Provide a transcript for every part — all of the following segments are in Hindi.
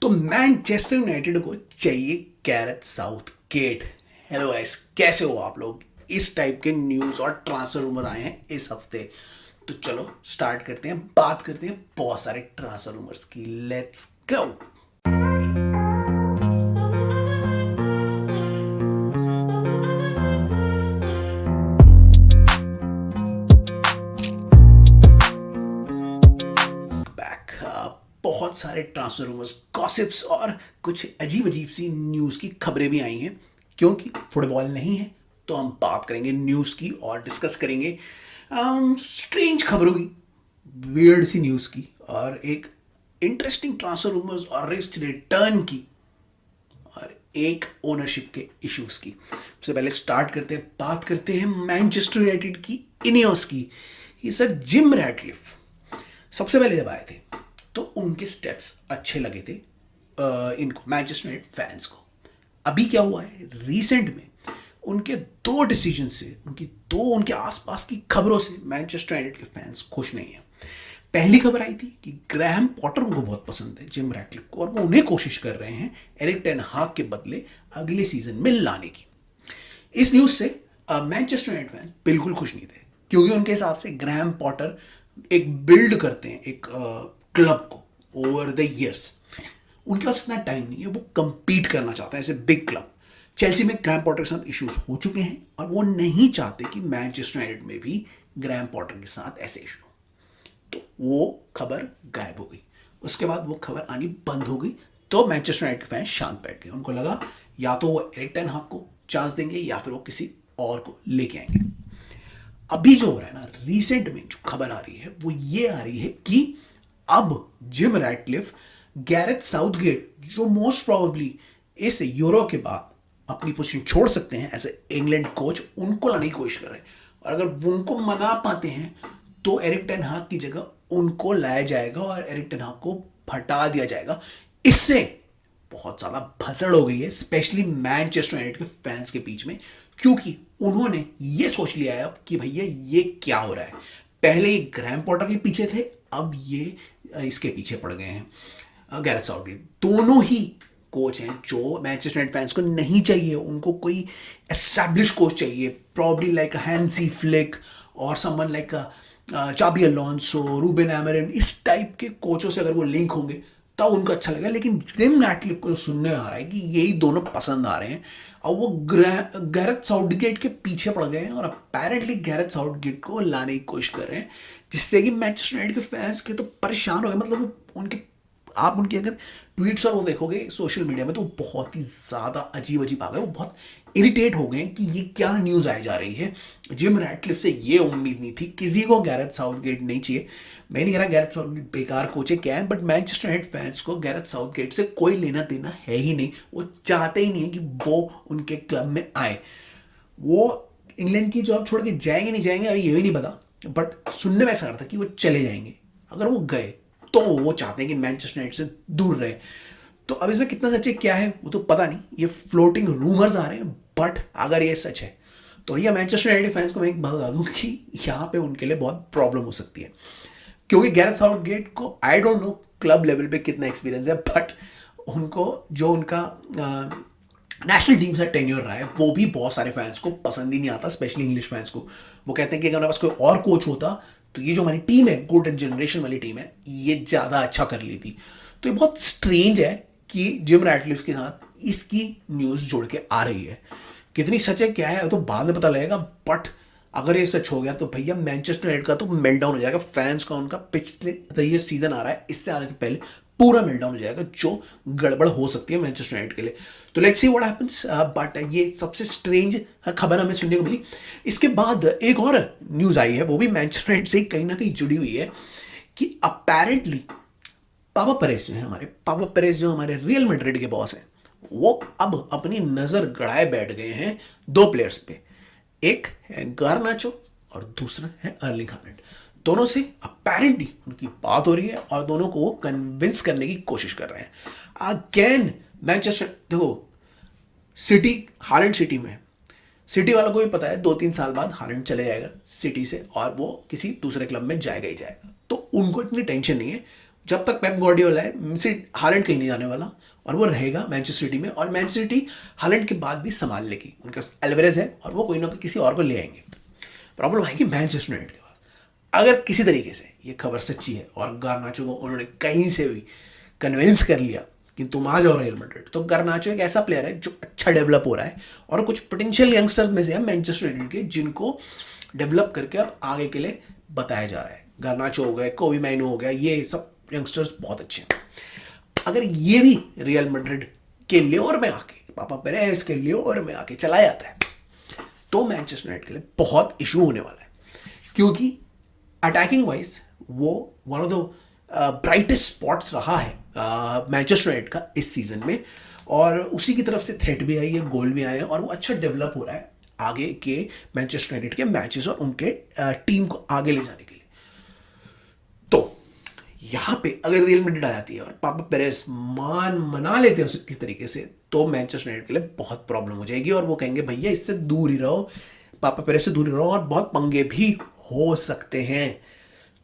तो मैनचेस्टर यूनाइटेड को चाहिए गैरेथ साउथगेट। हेलो गाइस, कैसे हो आप लोग। इस टाइप के न्यूज़ और ट्रांसफर रूमर आए हैं इस हफ्ते। तो चलो स्टार्ट करते हैं, बात करते हैं बहुत सारे ट्रांसफर रूमर्स की। Let's go. बैक। बहुत सारे ट्रांसफर रूमर्स, गॉसिप्स और कुछ अजीब अजीब सी न्यूज़ की खबरें भी आई हैं। क्योंकि फुटबॉल नहीं है तो हम बात करेंगे न्यूज़ की और डिस्कस करेंगे स्ट्रेंज खबरों की, वियर्ड सी न्यूज़ की, और एक इंटरेस्टिंग ट्रांसफर रूमर्स और रिस्ट रिटर्न की, और एक ओनरशिप के इश्यूज की। सबसे पहले स्टार्ट करते हैं, बात करते हैं मैनचेस्टर यूनाइटेड की, इनियोस की। ये सर जिम रैटक्लिफ सबसे पहले जब आए थे तो उनके स्टेप्स अच्छे लगे थे इनको, मैनचेस्टर यूनाइटेड फैंस को। अभी क्या हुआ है रिसेंट में, उनके दो डिसीजन से, उनके आसपास की खबरों से मैनचेस्टर यूनाइटेड के फैंस खुश नहीं है। पहली खबर आई थी कि ग्रैहम पॉटर उनको बहुत पसंद है, जिम रैटक्लिफ को, और वो उन्हें कोशिश कर रहे हैं एरिक टेन हाग के बदले अगले सीजन में लाने की। इस न्यूज से मैनचेस्टर यूनाइटेड फैंस बिल्कुल खुश नहीं थे, क्योंकि उनके हिसाब से ग्रैहम पॉटर एक बिल्ड करते हैं एक क्लब को ओवर द ईयर्स। उनके पास इतना टाइम नहीं है, वो compete करना चाहते हैं as a big club. Chelsea में ग्रैहम पॉटर के साथ इश्यूज हो चुके हैं और वो नहीं चाहते कि मैनचेस्टर यूनाइटेड में भी ग्रैहम पॉटर के साथ ऐसे इशू हो। तो वो खबर गायब हो गई। उसके बाद वो खबर आनी बंद हो गई। तो मैनचेस्टर यूनाइटेड के फैंस शांत बैठ गए। उनको लगा या तो वो एरिक टेन हाग को चांस देंगे या फिर वो किसी और को लेके आएंगे। अभी जो हो रहा है ना, रिसेंट में जो खबर आ रही है वो ये आ रही है कि अब जिम रैटक्लिफ गैरेथ साउथगेट, जो मोस्ट प्रोबेबली इस यूरो के बाद अपनी पोजीशन छोड़ सकते हैं एज ए इंग्लैंड कोच, उनको लाने की कोशिश कर रहे हैं। और अगर वो उनको मना पाते हैं तो एरिक टेन हाग की जगह उनको लाया जाएगा और एरिक टेन हाग को हटा दिया जाएगा। इससे बहुत ज़्यादा भसड़ हो गई है, स्पेशली मैनचेस्टर यूनाइटेड के फैंस के बीच में, क्योंकि उन्होंने ये सोच लिया है अब कि भैया ये क्या हो रहा है। पहले ये ग्रैहम पॉटर के पीछे थे, अब ये इसके पीछे पड़ गए हैं। गैरेथ साउथगेट दोनों ही कोच हैं जो मैनचेस्टर यूनाइटेड फैंस को नहीं चाहिए। उनको कोई एस्टैब्लिश कोच चाहिए, प्रॉब्ली लाइक हैंसी फ्लिक और समवन लाइक चाबी अलोंसो, रूबेन एमरिन। इस टाइप के कोचों से अगर वो लिंक होंगे तब उनको अच्छा लगेगा। लेकिन जिम रैटक्लिफ को सुनने में आ रहा है कि यही दोनों पसंद आ रहे हैं और वो गैरेथ साउथगेट के पीछे पड़ गए हैं और अपेरेंटली गैरेथ साउथगेट को लाने की कोशिश कर रहे हैं, जिससे कि मैनचेस्टर यूनाइटेड के फैंस के तो परेशान हो गए। मतलब वो उनके, आप उनकी अगर ट्वीट्स और वो देखोगे सोशल मीडिया में तो बहुत ही ज़्यादा अजीब अजीब आ गए। वो बहुत इरिटेट हो गए कि ये क्या न्यूज़ आई जा रही है। जिम रैटक्लिफ से ये उम्मीद नहीं थी, किसी को गैरेथ साउथगेट नहीं चाहिए। मैं नहीं कह रहा गैरेथ साउथगेट बेकार कोच है, क्या है, बट मैनचेस्टर यूनाइटेड फैंस को गैरेथ साउथगेट से कोई लेना देना है ही नहीं। वो चाहते ही नहीं है कि वो उनके क्लब में आए। वो इंग्लैंड की जॉब छोड़ के जाएंगे नहीं जाएंगे अभी ये भी नहीं पता, बट सुनने में ऐसा रहा था कि वो चले जाएंगे। अगर वो गए तो वो चाहते हैं कि मैनचेस्टर यूनाइटेड से दूर रहे। तो अब इसमें कितना सच है क्या है वो तो पता नहीं, ये फ्लोटिंग रूमर्स आ रहे हैं। बट अगर ये सच है तो भैया मैनचेस्टर यूनाइटेड फैंस को मैं एक बात बता दूं कि यहाँ पे उनके लिए बहुत प्रॉब्लम हो सकती है। क्योंकि गैरेथ साउथगेट को I don't know club level पे कितना एक्सपीरियंस है, बट उनको जो उनका नेशनल टीम से टेन्योर रहा है वो भी बहुत सारे फैंस को पसंद ही नहीं आता, स्पेशली इंग्लिश फैंस को। वो कहते हैं कि अगर हमारे पास कोई और कोच होता तो ये जो हमारी टीम है, गोल्डन जनरेशन वाली टीम है, ये ज़्यादा अच्छा कर लेती। तो ये बहुत स्ट्रेंज है कि जिम रैटक्लिफ के साथ इसकी न्यूज़ जुड़ के आ रही है। कितनी सच है क्या है तो बाद में पता लगेगा, बट अगर ये सच हो गया तो भैया मैनचेस्टर यूनाइटेड का तो मेल्टडाउन हो जाएगा। फैंस का उनका पिछले ये सीजन आ रहा है, इससे आने से पहले पूरा मेल्टडाउन हो जाएगा, जो गड़बड़ हो सकती है मैनचेस्टर यूनाइटेड के लिए। तो let's see what happens. But ये सबसे स्ट्रेंज खबर हमें सुनने को मिली। इसके बाद एक और न्यूज़ आई है, वो भी मैनचेस्टर यूनाइटेड से कहीं ना कहीं जुड़ी हुई है, कि अपेरेंटली पापा पेरेज जो हमारे रियल मैड्रिड के बॉस हैं, वो अब अपनी नज़र गड़ाए बैठ गए हैं दो प्लेयर्स पे। एक है गारनाचो और दूसरा है अर्लिंग हालैंड। दोनों से अपेरेंटली उनकी बात हो रही है और दोनों को वो कन्विंस करने की कोशिश कर रहे हैं। अगेन मैनचेस्टर, देखो सिटी, हालैंड सिटी में, सिटी वालों को भी पता है 2-3 साल बाद हालैंड चले जाएगा सिटी से और वो किसी दूसरे क्लब में जाएगा ही जाएगा। तो उनको इतनी टेंशन नहीं है, जब तक पेप गार्डियोला है हालैंड कहीं नहीं जाने वाला और वो रहेगा मैनचेस्टर सिटी में, और मैनचेस्टर सिटी हालैंड के बाद भी संभाल लेगी। उनके पास एल्वेरेज है और वो कोई ना कोई किसी और को ले आएंगे। प्रॉब्लम आएगी मैनचेस्टर यूनाइटेड के पास। अगर किसी तरीके से ये खबर सच्ची है और गार्नाचो को उन्होंने कहीं से भी कन्विंस कर लिया कि तुम आ जाओ रियल मैड्रिड, तो गार्नाचो एक ऐसा प्लेयर है जो अच्छा डेवलप हो रहा है और कुछ पोटेंशियल यंगस्टर्स में से है मैनचेस्टर यूनाइटेड के, जिनको डेवलप करके अब आगे के लिए बताया जा रहा है। गार्नाचो हो गए, कोबी माइनो हो गया, ये सब यंगस्टर्स बहुत अच्छे हैं। अगर ये भी रियल मैड्रिड के लियोर में आके, पापा पेरेस के लियोर में आके चला जाता है, तो मैनचेस्टर यूनाइटेड के लिए बहुत इशू होने वाला है, क्योंकि अटैकिंग वाइज वो one of the brightest spots रहा है मैनचेस्टर यूनाइटेड का इस सीजन में, और उसी की तरफ से थ्रेट भी आई है, गोल भी आए हैं, और वो अच्छा डेवलप हो रहा है आगे के मैनचेस्टर यूनाइटेड के मैचेस और उनके टीम को आगे ले जाने के लिए। तो यहां पे अगर रियल मैड्रिड आ जाती है और पापा पेरेस मना लेते हैं उसे किस तरीके से, तो मैनचेस्टर यूनाइटेड के लिए बहुत प्रॉब्लम हो जाएगी और वो कहेंगे भैया इससे दूर ही रहो, पापा पेरेस से दूर ही रहो, और बहुत पंगे भी हो सकते हैं।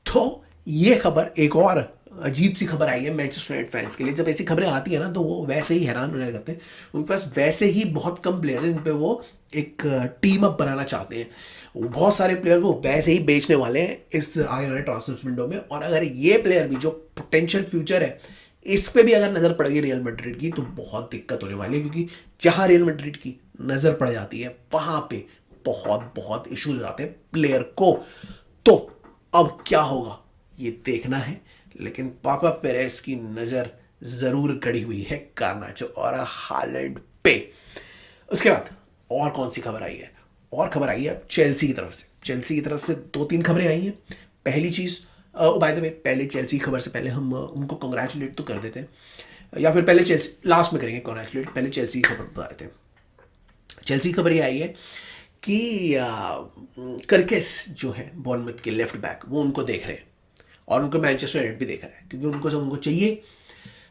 तो ये खबर एक और अजीब सी खबर आई है मैनचेस्टर यूनाइटेड फैंस के लिए। जब ऐसी खबरें आती है ना, तो वो वैसे ही हैरान होने लगते हैं। उनके पास वैसे ही बहुत कम प्लेयर हैं जिन पे वो एक टीम अप बनाना चाहते हैं। वो बहुत सारे प्लेयर को वैसे ही बेचने वाले हैं इस आगे वाले ट्रांसफर विंडो में, और अगर ये प्लेयर भी जो पोटेंशियल फ्यूचर है इस पे भी अगर नजर पड़ेगी रियल मैड्रिड की, तो बहुत दिक्कत होने वाली है, क्योंकि जहां रियल मैड्रिड की नजर पड़ जाती है वहां पे बहुत बहुत इश्यूज हो जाते हैं प्लेयर को। तो अब क्या होगा ये देखना है, लेकिन पापा पेरेस की नजर जरूर गड़ी हुई है गार्नाचो और हालैंड पे। उसके बाद और कौन सी खबर आई है? और खबर आई है चेल्सी की तरफ से। चेल्सी की तरफ से 2-3 खबरें आई हैं। पहली चीज, बाय द वे, पहले चेल्सी की खबर से पहले हम उनको कंग्रेचुलेट तो कर देते हैं, या फिर पहले चेल्सी लास्ट में करेंगे कंग्रेचुलेट, पहले चेल्सी की खबर बता देते हैं। चेल्सी की खबर ये आई है कि करकेस जो है बॉर्नमथ के लेफ्ट बैक, वो उनको देख रहे हैं और उनको मैनचेस्टर यूनाइटेड भी देख रहा है, क्योंकि उनको जब उनको चाहिए।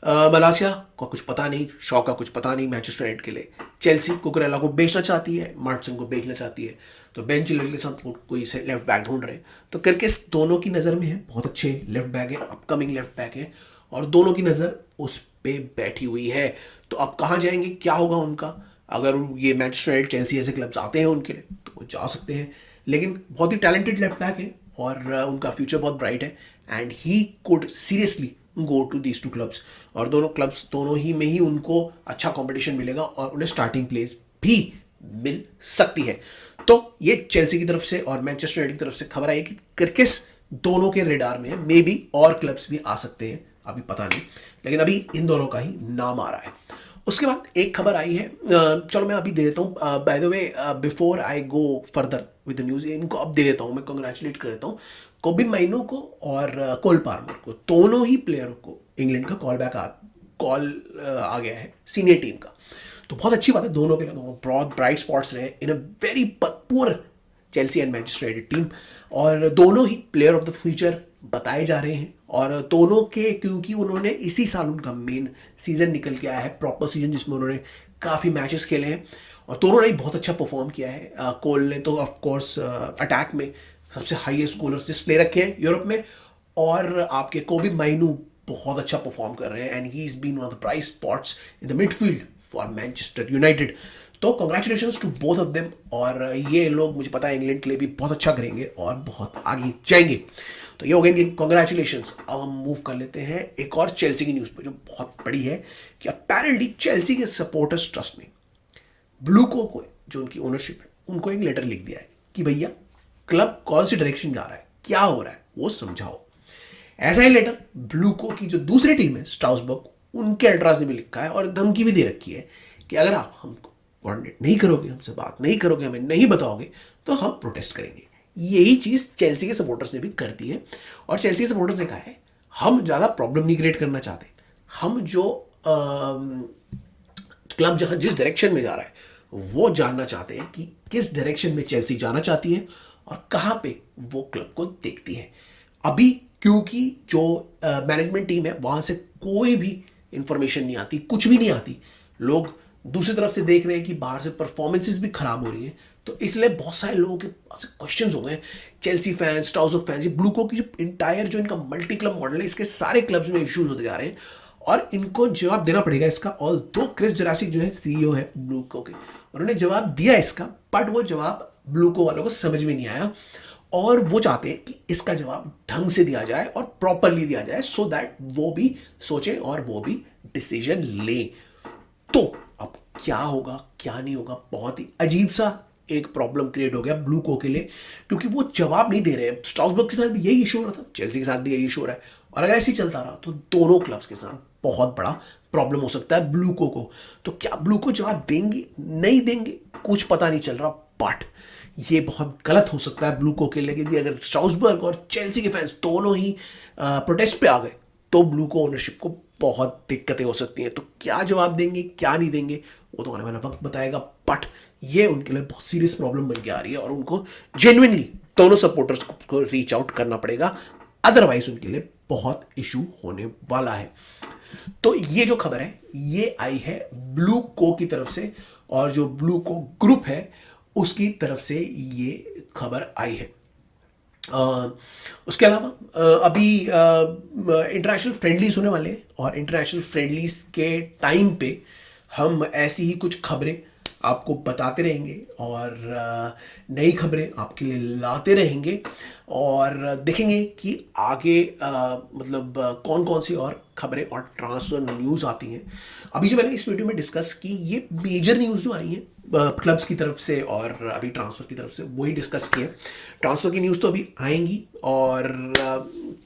मलासिया को कुछ पता नहीं, शॉ का कुछ पता नहीं मैनचेस्टर यूनाइटेड के लिए। चेल्सी कुकुरेला को बेचना चाहती है, मार्टिन को बेचना चाहती है, तो बेन चिलर के साथ कोई से लेफ्ट बैक ढूंढ रहे हैं। तो करकेस दोनों की नज़र में है, बहुत अच्छे लेफ्ट बैक है, अपकमिंग लेफ्ट बैक है, और दोनों की नज़र उस पर बैठी हुई है। तो अब कहाँ जाएंगे, क्या होगा उनका? अगर ये मैनचेस्टर यूनाइटेड, चेल्सी ऐसे क्लब्स आते हैं उनके लिए, तो वो जा सकते हैं, लेकिन बहुत ही टैलेंटेड लेफ्ट बैक है और उनका फ्यूचर बहुत ब्राइट है, and he could seriously go to these 2 clubs, और दोनों क्लब्स दोनों ही में ही उनको अच्छा कंपटीशन मिलेगा और उन्हें स्टार्टिंग प्लेस भी मिल सकती है। तो ये चेल्सी की तरफ से और मैनचेस्टर यूनाइटेड की तरफ से खबर आई है कि करकेस दोनों के रेडार में है। मे बी और क्लब्स भी आ सकते हैं, अभी पता नहीं, लेकिन अभी इन दोनों का ही नाम आ रहा है। उसके बाद एक खबर आई है, चलो मैं अभी दे देता हूँ, by the way before I go further with the news, इनको अब दे देता हूँ, मैं कंग्रेचुलेट कर देता हूँ कोबी माइनो को और कोल पार्मर को। दोनों ही प्लेयर को इंग्लैंड का कॉल आ गया है सीनियर टीम का, तो बहुत अच्छी बात है दोनों के लिए। दोनों बहुत ब्राइट स्पॉट्स रहे in a very poor Chelsea and Manchester United team, और दोनों ही प्लेयर ऑफ द फ्यूचर बताए जा रहे हैं। और दोनों के, क्योंकि उन्होंने इसी साल उनका मेन सीजन निकल के आया है, प्रॉपर सीजन, जिसमें उन्होंने काफ़ी मैचेस खेले हैं और दोनों ने बहुत अच्छा परफॉर्म किया है। कोल ने तो ऑफ कोर्स अटैक में सबसे हाईएस्ट गोल असिस्ट ले रखे हैं यूरोप में, और आपके कोबी माइनू बहुत अच्छा परफॉर्म कर रहे हैं, and he is been one of the bright spots in the midfield for Manchester United. तो congratulations to both of them, और ये लोग मुझे पता है इंग्लैंड के लिए भी बहुत अच्छा करेंगे और बहुत आगे जाएंगे। तो ये हो गए इनके कंग्रेचुलेशंस। अब हम मूव कर लेते हैं एक और चेल्सी की न्यूज़ पे, जो बहुत बड़ी है कि अपेरेंटली चेल्सी के सपोर्टर्स ट्रस्ट में ब्लू को जो उनकी ओनरशिप है, उनको एक लेटर लिख दिया है कि भैया क्लब कौन सी डायरेक्शन जा रहा है, क्या हो रहा है, वो समझाओ। ऐसा ही लेटर ब्लू को की जो दूसरी टीम है स्ट्रासबर्ग, उनके अल्ट्रास ने भी लिखा है और धमकी भी दे रखी है कि अगर आप हमको कोऑर्डिनेट नहीं करोगे, हमसे बात नहीं करोगे, हमें नहीं बताओगे, तो हम प्रोटेस्ट करेंगे। यही चीज़ चेल्सी के सपोर्टर्स ने भी कर दी है, और चेल्सी के सपोर्टर्स ने कहा है हम ज़्यादा प्रॉब्लम नहीं क्रिएट करना चाहते, हम जो क्लब जहाँ जिस डायरेक्शन में जा रहा है वो जानना चाहते हैं कि किस डायरेक्शन में चेल्सी जाना चाहती है और कहाँ पे वो क्लब को देखती है। अभी क्योंकि जो मैनेजमेंट टीम है वहाँ से कोई भी इंफॉर्मेशन नहीं आती, कुछ भी नहीं आती, लोग दूसरी तरफ से देख रहे हैं कि बाहर से परफॉर्मेंसेस भी खराब हो रही हैं, तो इसलिए बहुत सारे लोगों के क्वेश्चन हो गए। चेल्सी फैंस, स्टाउस फैंस, ये ब्लू को की जो इंटायर जो इनका मल्टी क्लब मॉडल है, इसके सारे क्लब्स में इश्यूज होते जा रहे हैं और इनको जवाब देना पड़ेगा इसका। ऑल दो क्रिस जरासिक जो है सीईओ है ब्लू को के, उन्होंने जवाब दिया इसका, बट वो जवाब ब्लू को वालों को समझ में नहीं आया और वो चाहते हैं कि इसका जवाब ढंग से दिया जाए और प्रॉपरली दिया जाए, सो दैट वो भी सोचे और वो भी डिसीजन ले। तो अब क्या होगा क्या नहीं होगा, बहुत ही अजीब सा एक प्रॉब्लम क्रिएट हो गया ब्लू को के लिए, क्योंकि वो जवाब नहीं दे रहे हैं। स्ट्रासबर्ग के साथ भी यही इशू हो रहा था, चेल्सी के साथ भी यही इशू हो रहा है, और अगर ऐसे ही चलता रहा तो दोनों क्लब्स के साथ बहुत बड़ा प्रॉब्लम हो सकता है ब्लू को। तो क्या ब्लू को जवाब देंगे नहीं देंगे कुछ पता नहीं चल रहा, बट ये बहुत गलत हो सकता है ब्लू को के लिए, क्योंकि अगर स्ट्रासबर्ग और चेल्सी के फैंस दोनों ही प्रोटेस्ट पे आ गए तो ब्लू को ओनरशिप को बहुत दिक्कतें हो सकती हैं। तो क्या जवाब देंगे क्या नहीं देंगे वो तो आने वाला वक्त बताएगा, बट ये उनके लिए बहुत सीरियस प्रॉब्लम बन के आ रही है और उनको जेन्युइनली दोनों सपोर्टर्स को रीच आउट करना पड़ेगा, अदरवाइज उनके लिए बहुत इशू होने वाला है। तो ये जो खबर है ये आई है ब्लू को की तरफ से, और जो ब्लू को ग्रुप है उसकी तरफ से ये खबर आई है। उसके अलावा अभी इंटरनेशनल फ्रेंडलीज होने वाले हैं और इंटरनेशनल फ्रेंडलीज के टाइम पे हम ऐसी ही कुछ खबरें आपको बताते रहेंगे और नई खबरें आपके लिए लाते रहेंगे और देखेंगे कि आगे मतलब कौन कौन सी और खबरें और ट्रांसफर न्यूज़ आती हैं। अभी जो मैंने इस वीडियो में डिस्कस की ये मेजर न्यूज़ जो आई हैं क्लब्स की तरफ से और अभी ट्रांसफ़र की तरफ से वही डिस्कस किए। ट्रांसफ़र की न्यूज़ तो अभी आएंगी और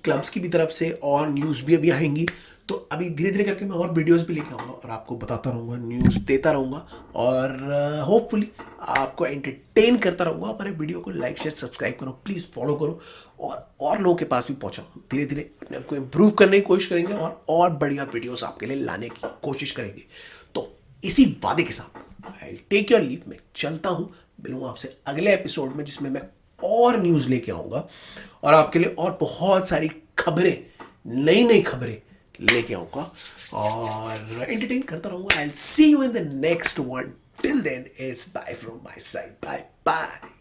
क्लब्स की भी तरफ से और न्यूज़ भी अभी आएंगी, तो अभी धीरे धीरे करके मैं और वीडियोस भी लेके आऊँगा और आपको बताता रहूँगा, न्यूज़ देता रहूँगा और होपफुली आपको एंटरटेन करता रहूँगा। हमारे वीडियो को लाइक शेयर सब्सक्राइब करो, प्लीज़ फॉलो करो और लोगों के पास भी पहुँचाओ। धीरे धीरे अपने आप को इम्प्रूव करने की कोशिश करेंगे और बढ़िया वीडियोस आपके लिए लाने की कोशिश करेंगे। तो इसी वादे के साथ आई टेक योर लीव, मैं चलता हूँ, मिलूंगा आपसे अगले एपिसोड में जिसमें मैं और न्यूज़ लेके आऊँगा और आपके लिए और बहुत सारी खबरें, नई नई खबरें लेके आऊँगा और एंटरटेन करता रहूँगा। I will see you in the next one, till then it's bye from my side, bye bye.